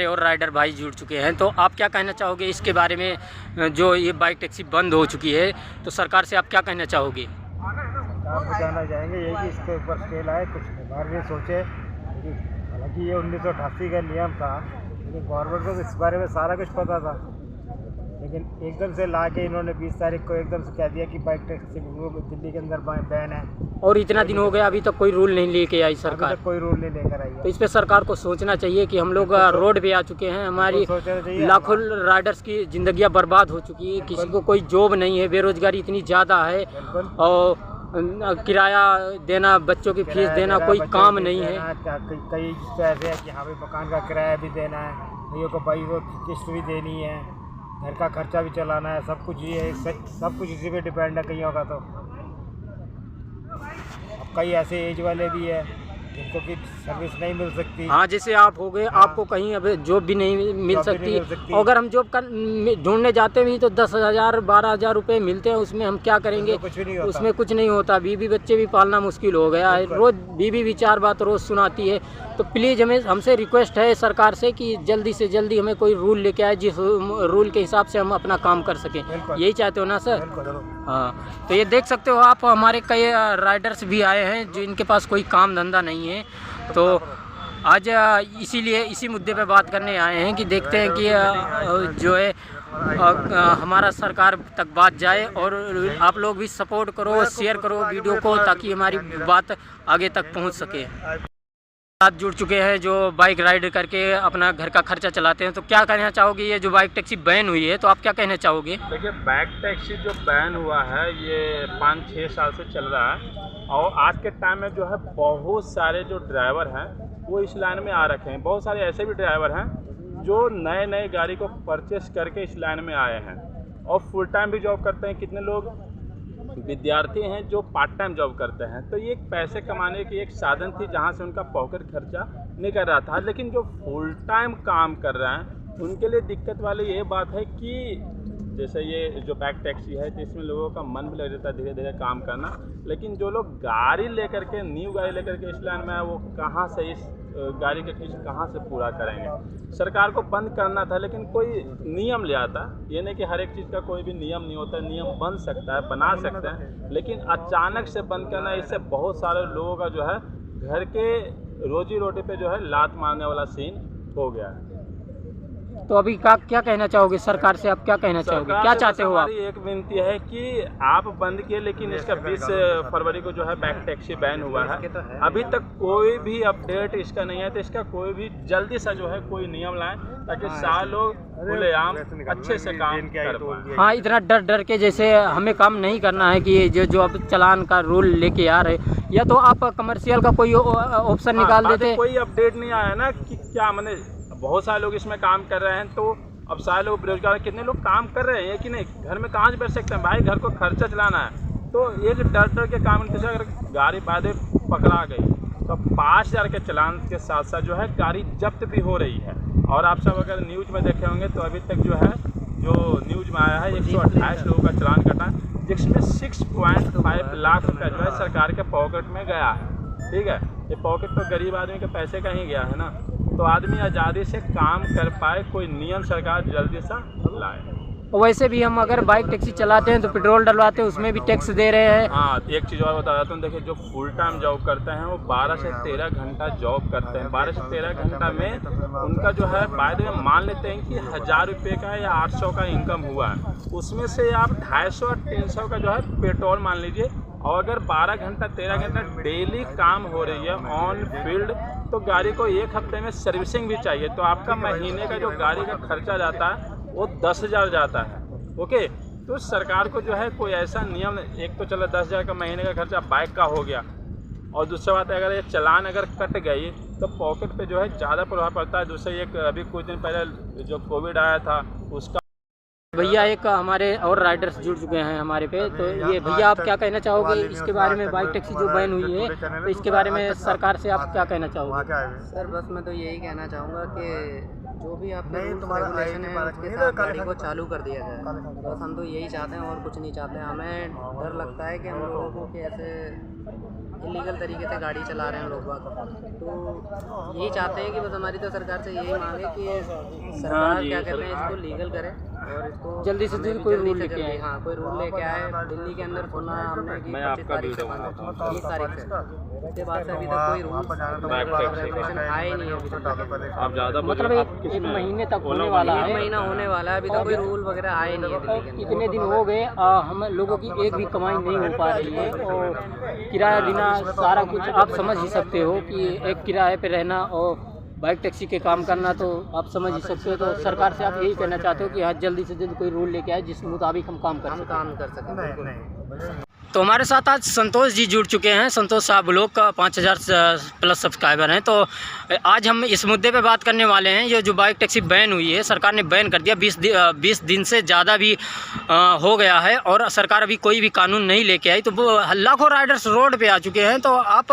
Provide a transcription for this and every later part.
और राइडर भाई जुड़ चुके हैं, तो आप क्या कहना चाहोगे इसके बारे में? जो ये बाइक टैक्सी बंद हो चुकी है तो सरकार से आप क्या कहना चाहोगे? सरकार को कहना चाहेंगे यही कि इसके ऊपर स्केल आए, कुछ बार भी सोचे। हालांकि ये 1988 का नियम था, लेकिन गवर्नमेंट को इस बारे में सारा कुछ पता था, लेकिन एकदम से ला के इन्होंने 20 तारीख को एकदम से कह दिया कि बाइक टैक्सी दिल्ली के अंदर बैन है। और इतना दिन हो गया अभी तक कोई रूल नहीं लेके आई सरकार, कोई रूल नहीं लेकर आई है। तो इस पे सरकार को सोचना चाहिए कि हम लोग रोड पे आ चुके हैं, हमारी लाखों राइडर्स की जिंदगियां बर्बाद हो चुकी है, किसी को कोई जॉब नहीं है, बेरोजगारी इतनी ज़्यादा है और किराया देना, बच्चों की फीस देना, कोई काम नहीं है। कई तो ऐसे है कि हाँ भाई मकान का किराया भी देना है, भैया को भाई को किस्त भी देनी है, घर का खर्चा भी चलाना है, सब कुछ ये सब कुछ इसी पे डिपेंड है कईयों का। तो अब कई ऐसे एज वाले भी है जिनको कि सर्विस नहीं मिल सकती। हाँ, जैसे आप हो गए, आपको कहीं अब जॉब भी नहीं मिल सकती। और अगर हम जॉब ढूंढने जाते भी तो 10,000 12,000 रुपये मिलते हैं, उसमें हम क्या करेंगे? उसमें कुछ नहीं होता। बीवी बच्चे भी पालना मुश्किल हो गया है, रोज़ बीवी भी 4 बात रोज़ सुनाती है। तो प्लीज़ हमसे रिक्वेस्ट है सरकार से कि जल्दी से जल्दी हमें कोई रूल लेके आए, जिस रूल के हिसाब से हम अपना काम कर सकें। यही चाहते हो ना सर? हाँ, तो ये देख सकते हो आप, हमारे कई राइडर्स भी आए हैं जो इनके पास कोई काम धंधा नहीं है। तो आज इसीलिए इसी मुद्दे पे बात करने आए हैं कि देखते हैं कि जो है हमारा सरकार तक बात जाए, और आप लोग भी सपोर्ट करो, शेयर करो वीडियो को, ताकि हमारी बात आगे तक पहुंच सके। साथ जुड़ चुके हैं जो बाइक राइड करके अपना घर का खर्चा चलाते हैं, तो क्या कहना चाहोगे? ये जो बाइक टैक्सी बैन हुई है तो आप क्या कहना चाहोगे? देखिए, बाइक टैक्सी जो बैन हुआ है ये 5-6 साल से चल रहा है, और आज के टाइम में जो है बहुत सारे जो ड्राइवर हैं वो इस लाइन में आ रखे हैं। बहुत सारे ऐसे भी ड्राइवर हैं जो नए गाड़ी को परचेस करके इस लाइन में आए हैं और फुल टाइम भी जॉब करते हैं। कितने लोग विद्यार्थी हैं जो पार्ट टाइम जॉब करते हैं। तो ये एक पैसे कमाने की एक साधन थी जहाँ से उनका पॉकेट खर्चा निकल रहा था। लेकिन जो फुल टाइम काम कर रहे हैं उनके लिए दिक्कत वाली ये बात है कि जैसे ये जो बाइक टैक्सी है तो इसमें लोगों का मन भी लग जाता है धीरे धीरे काम करना, लेकिन जो लोग गाड़ी लेकर के न्यू गाड़ी लेकर के इस लाइन में है वो कहाँ से इस गाड़ी के किस्त कहाँ से पूरा करेंगे? सरकार को बंद करना था, लेकिन कोई नियम ले आता। ये नहीं कि हर एक चीज़ का कोई भी नियम नहीं होता, नियम बन सकता है, बना सकते हैं, लेकिन अचानक से बंद करना, इससे बहुत सारे लोगों का जो है घर के रोजी रोटी पे जो है लात मारने वाला सीन हो गया है। तो अभी क्या कहना चाहोगे सरकार से? आप क्या कहना चाहोगे? क्या चाहते हो आप? एक विनती है कि आप बंद किए, लेकिन इसका 20 फरवरी को जो है बाइक टैक्सी बैन हुआ है, अभी तक कोई भी अपडेट इसका नहीं है। तो इसका कोई भी जल्दी से जो है कोई नियम लाएं ताकि सारे लोग खुलेआम अच्छे से काम कर पाएं। हाँ, इतना डर के जैसे हमें काम नहीं करना है कि जो अब चालान का रूल लेके आ रहे, या तो आप कमर्शियल का कोई ऑप्शन निकाल देते। कोई अपडेट नहीं आया ना कि क्या, मैंने बहुत सारे लोग इसमें काम कर रहे हैं, तो अब सारे लोग बेरोजगार हैं, कितने लोग काम कर रहे हैं कि नहीं, घर में कहाँ से बैठ सकते हैं भाई, घर को खर्चा चलाना है। तो एक डर के काम, जैसे अगर गाड़ी बाद में पकड़ा गई तो 5,000 के चालान के साथ साथ जो है गाड़ी जब्त भी हो रही है। और आप सब अगर न्यूज़ में देखे होंगे तो अभी तक जो है जो न्यूज़ में आया है 128 लोगों का चालान कटा, जिसमें 6.5 लाख रुपया जो है सरकार के पॉकेट में गया है। ठीक है, ये पॉकेट तो गरीब आदमी के पैसे का ही गया है ना। तो आदमी आज़ादी से काम कर पाए, कोई नियम सरकार जल्दी से लाए। वैसे भी हम अगर बाइक टैक्सी चलाते हैं तो पेट्रोल डलवाते हैं, उसमें भी टैक्स दे रहे हैं। हाँ, एक चीज़ और बता देता हूँ। देखिए, जो फुल टाइम जॉब करते हैं वो 12 से 13 घंटा जॉब करते हैं। 12 से 13 घंटा में उनका जो है बाद में मान लेते हैं कि 1,000 रुपये का या 800 का इनकम हुआ है, उसमें से आप 250 और 300 का जो है पेट्रोल मान लीजिए। और अगर 12 घंटा 13 घंटा डेली काम हो रही है ऑन फील्ड, तो गाड़ी को एक हफ्ते में सर्विसिंग भी चाहिए, तो आपका महीने का जो गाड़ी का खर्चा जाता है वो 10,000 जाता है। ओके, तो सरकार को जो है कोई ऐसा नियम, एक तो चलो 10,000 का महीने का खर्चा बाइक का हो गया, और दूसरी बात है अगर ये चालान अगर कट गई तो पॉकेट पे जो है ज़्यादा प्रभाव पड़ता है। दूसरा एक अभी कुछ दिन पहले जो कोविड आया था उसका भैया एक हमारे और राइडर्स जुड़ चुके हैं हमारे पे, तो ये भैया आप क्या कहना चाहोगे इसके बारे में? बाइक टैक्सी जो बैन हुई है तो इसके बारे में सरकार से आप क्या कहना चाहोगे? सर बस मैं तो यही कहना चाहूँगा कि जो भी आपके रूल्स रेगुलेशन है उसके साथ गाड़ी को चालू कर दिया जाए। बस हम तो यही चाहते हैं और कुछ नहीं चाहते। हमें डर लगता है कि हम लोगों को कि ऐसे इलीगल तरीके से गाड़ी चला रहे हैं लोग बाग, तो यही चाहते हैं कि बस हमारी तो सरकार से यही मांग है कि सरकार क्या कहते हैं इसको लीगल करे और इसको जल्दी से जल्दी कोई रूल लेके आए। हाँ कोई रूल लेके आए। दिल्ली के अंदर सुना हमने कि 25 तारीख से बंद है, 30 तारीख से, उसके बाद से अभी तक कोई रूल रेगुलेशन आए नहीं है अभी तक। आप ज़्यादा मतलब एक महीने तक होने वाला है, 1 महीना होने वाला है, अभी तक कोई रूल वगैरह आए नहीं है दिल्ली के अंदर। इतने दिन हो गए, हम लोगों की एक भी कमाई नहीं हो पा रही है और किराया देना सारा कुछ आप समझ ही सकते हो कि एक किराए पे रहना और बाइक टैक्सी के काम करना, तो आप समझ ही सकते हो। तो सरकार से आप यही कहना चाहते हो कि हाँ जल्दी से जल्दी कोई रूल लेके आए जिस मुताबिक हम काम कर सकें। तो हमारे साथ आज संतोष जी जुड़ चुके हैं। संतोष साहब ब्लॉग का 5000 प्लस सब्सक्राइबर हैं। तो आज हम इस मुद्दे पे बात करने वाले हैं। ये जो बाइक टैक्सी बैन हुई है, सरकार ने बैन कर दिया, 20 दिन से ज़्यादा भी हो गया है और सरकार अभी कोई भी कानून नहीं लेके आई, तो वो लाखों राइडर्स रोड पे आ चुके हैं। तो आप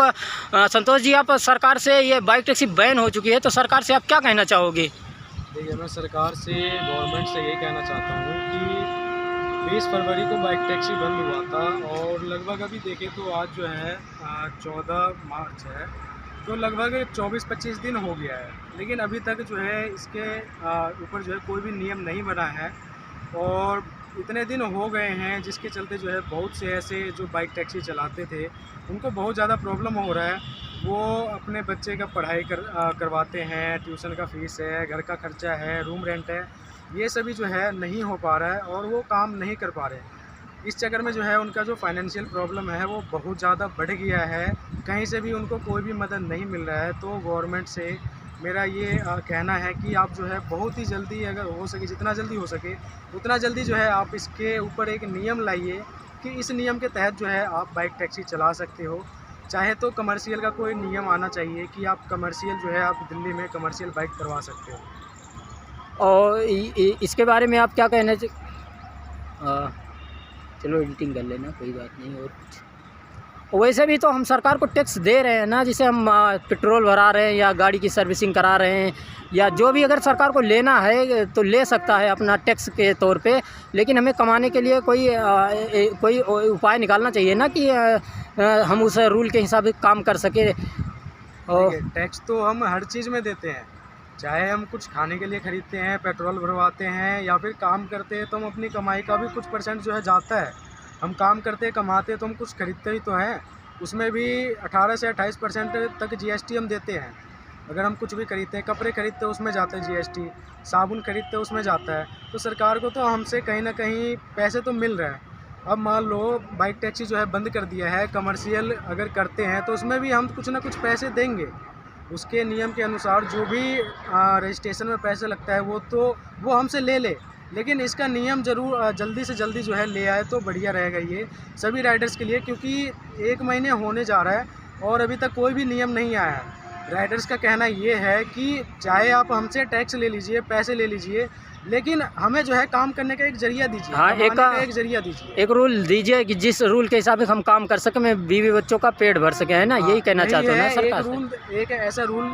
संतोष जी, आप सरकार से ये बाइक टैक्सी बैन हो चुकी है, तो सरकार से आप क्या कहना चाहोगे? देखिए, मैं सरकार से, गवर्नमेंट से यही कहना चाहता हूँ कि 20 फरवरी को बाइक टैक्सी बंद हुआ था और लगभग अभी देखें तो आज जो है 14 मार्च है, तो लगभग 24-25 दिन हो गया है, लेकिन अभी तक जो है इसके ऊपर जो है कोई भी नियम नहीं बना है। और इतने दिन हो गए हैं जिसके चलते जो है बहुत से ऐसे जो बाइक टैक्सी चलाते थे उनको बहुत ज़्यादा प्रॉब्लम हो रहा है। वो अपने बच्चे का पढ़ाई करवाते हैं, ट्यूशन का फ़ीस है, घर का खर्चा है, रूम रेंट है, ये सभी जो है नहीं हो पा रहा है और वो काम नहीं कर पा रहे। इस चक्कर में जो है उनका जो फाइनेंशियल प्रॉब्लम है वो बहुत ज़्यादा बढ़ गया है, कहीं से भी उनको कोई भी मदद नहीं मिल रहा है। तो गवर्नमेंट से मेरा ये कहना है कि आप जो है बहुत ही जल्दी, अगर हो सके जितना जल्दी हो सके उतना जल्दी जो है आप इसके ऊपर एक नियम लाइए कि इस नियम के तहत जो है आप बाइक टैक्सी चला सकते हो। चाहे तो कमर्शियल का कोई नियम आना चाहिए कि आप कमर्शियल जो है आप दिल्ली में कमर्शियल बाइक करवा सकते हो। और इसके बारे में आप क्या कहना चलो एडिटिंग कर लेना, कोई बात नहीं। और कुछ वैसे भी तो हम सरकार को टैक्स दे रहे हैं ना, जिसे हम पेट्रोल भरा रहे हैं या गाड़ी की सर्विसिंग करा रहे हैं या जो भी, अगर सरकार को लेना है तो ले सकता है अपना टैक्स के तौर पे, लेकिन हमें कमाने के लिए कोई उपाय निकालना चाहिए ना कि हम उस रूल के हिसाब से काम कर सके। और टैक्स तो हम हर चीज़ में देते हैं, चाहे हम कुछ खाने के लिए ख़रीदते हैं, पेट्रोल भरवाते हैं या फिर काम करते हैं, तो हम अपनी कमाई का भी कुछ % जो है जाता है। हम काम करते कमाते तो हम कुछ खरीदते ही तो हैं, उसमें भी 18 से 28% तक GST हम देते हैं। अगर हम कुछ भी खरीदते हैं, कपड़े खरीदते हैं उसमें जाता है GST, साबुन खरीदते हैं उसमें जाता है। तो सरकार को तो हमसे कहीं ना कहीं पैसे तो मिल रहे हैं। अब मान लो बाइक टैक्सी जो है बंद कर दिया है, कमर्शियल अगर करते हैं तो उसमें भी हम कुछ ना कुछ पैसे देंगे, उसके नियम के अनुसार जो भी रजिस्ट्रेशन में पैसे लगता है वो हमसे ले ले, लेकिन इसका नियम ज़रूर जल्दी से जल्दी जो है ले आए तो बढ़िया रहेगा ये सभी राइडर्स के लिए, क्योंकि 1 महीने होने जा रहा है और अभी तक कोई भी नियम नहीं आया है। राइडर्स का कहना ये है कि चाहे आप हमसे टैक्स ले लीजिए, पैसे ले लीजिए, लेकिन हमें जो है काम करने का एक जरिया दीजिए। हाँ, एक जरिया दीजिए, एक रूल दीजिए कि जिस रूल के हिसाब से हम काम कर सकें, मैं बीवी बच्चों का पेट भर सके, है ना, यही कहना चाहता हूँ मैं सरकार से। एक ऐसा रूल